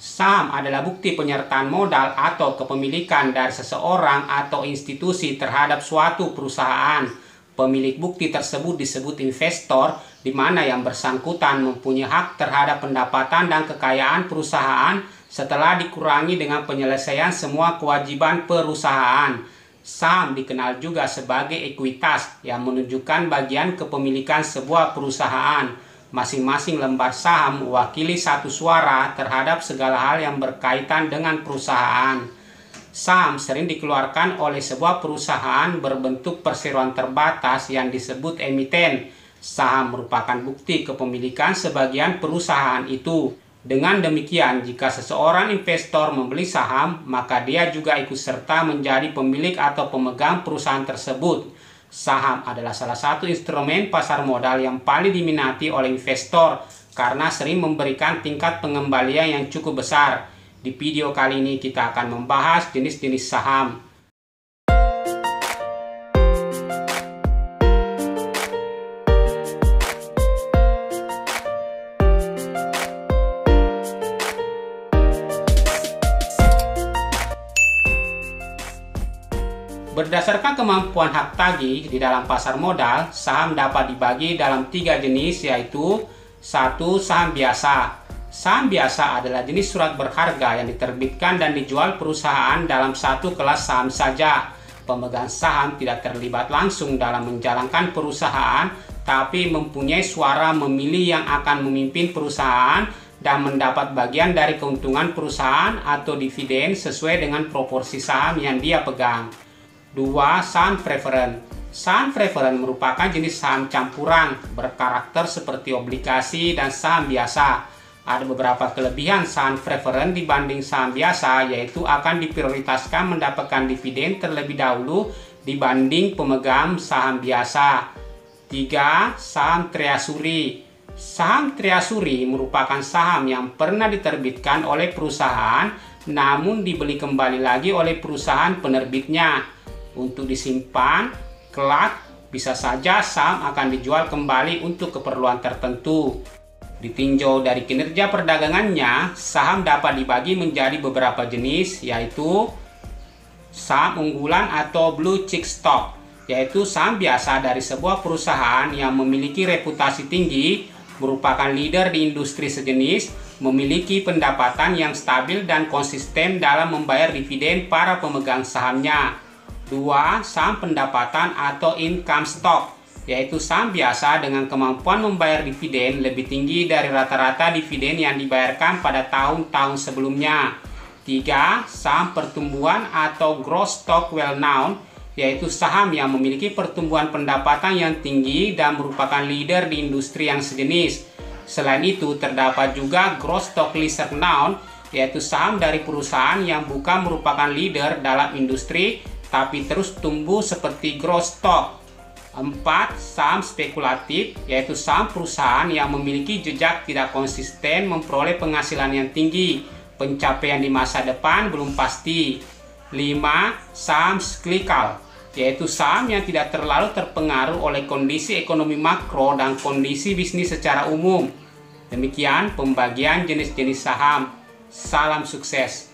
Saham adalah bukti penyertaan modal atau kepemilikan dari seseorang atau institusi terhadap suatu perusahaan. Pemilik bukti tersebut disebut investor, di mana yang bersangkutan mempunyai hak terhadap pendapatan dan kekayaan perusahaan setelah dikurangi dengan penyelesaian semua kewajiban perusahaan. Saham dikenal juga sebagai ekuitas yang menunjukkan bagian kepemilikan sebuah perusahaan. Masing-masing lembar saham mewakili satu suara terhadap segala hal yang berkaitan dengan perusahaan. Saham sering dikeluarkan oleh sebuah perusahaan berbentuk perseroan terbatas yang disebut emiten. Saham merupakan bukti kepemilikan sebagian perusahaan itu. Dengan demikian, jika seseorang investor membeli saham, maka dia juga ikut serta menjadi pemilik atau pemegang perusahaan tersebut. Saham adalah salah satu instrumen pasar modal yang paling diminati oleh investor karena sering memberikan tingkat pengembalian yang cukup besar. Di video kali ini kita akan membahas jenis-jenis saham. Berdasarkan kemampuan hak tagih di dalam pasar modal, saham dapat dibagi dalam 3 jenis, yaitu 1. Saham biasa. Saham biasa adalah jenis surat berharga yang diterbitkan dan dijual perusahaan dalam satu kelas saham saja. Pemegang saham tidak terlibat langsung dalam menjalankan perusahaan, tapi mempunyai suara memilih yang akan memimpin perusahaan dan mendapat bagian dari keuntungan perusahaan atau dividen sesuai dengan proporsi saham yang dia pegang. 2. Saham preferen. Saham preferen merupakan jenis saham campuran berkarakter seperti obligasi dan saham biasa. Ada beberapa kelebihan saham preferen dibanding saham biasa, yaitu akan diprioritaskan mendapatkan dividen terlebih dahulu dibanding pemegang saham biasa. 3. Saham treasury. Saham treasury merupakan saham yang pernah diterbitkan oleh perusahaan namun dibeli kembali lagi oleh perusahaan penerbitnya. Untuk disimpan, kelak bisa saja saham akan dijual kembali untuk keperluan tertentu. Ditinjau dari kinerja perdagangannya, saham dapat dibagi menjadi beberapa jenis, yaitu saham unggulan atau blue chip stock, yaitu saham biasa dari sebuah perusahaan yang memiliki reputasi tinggi, merupakan leader di industri sejenis, memiliki pendapatan yang stabil dan konsisten dalam membayar dividen para pemegang sahamnya. 2. Saham pendapatan atau income stock, yaitu saham biasa dengan kemampuan membayar dividen lebih tinggi dari rata-rata dividen yang dibayarkan pada tahun-tahun sebelumnya. 3. Saham pertumbuhan atau growth stock well known, yaitu saham yang memiliki pertumbuhan pendapatan yang tinggi dan merupakan leader di industri yang sejenis. Selain itu, terdapat juga growth stock lesser known, yaitu saham dari perusahaan yang bukan merupakan leader dalam industri tapi terus tumbuh seperti growth stock. 4. Saham spekulatif, yaitu saham perusahaan yang memiliki jejak tidak konsisten memperoleh penghasilan yang tinggi, pencapaian di masa depan belum pasti. 5. Saham cyclical, yaitu saham yang tidak terlalu terpengaruh oleh kondisi ekonomi makro dan kondisi bisnis secara umum. Demikian pembagian jenis-jenis saham. Salam sukses.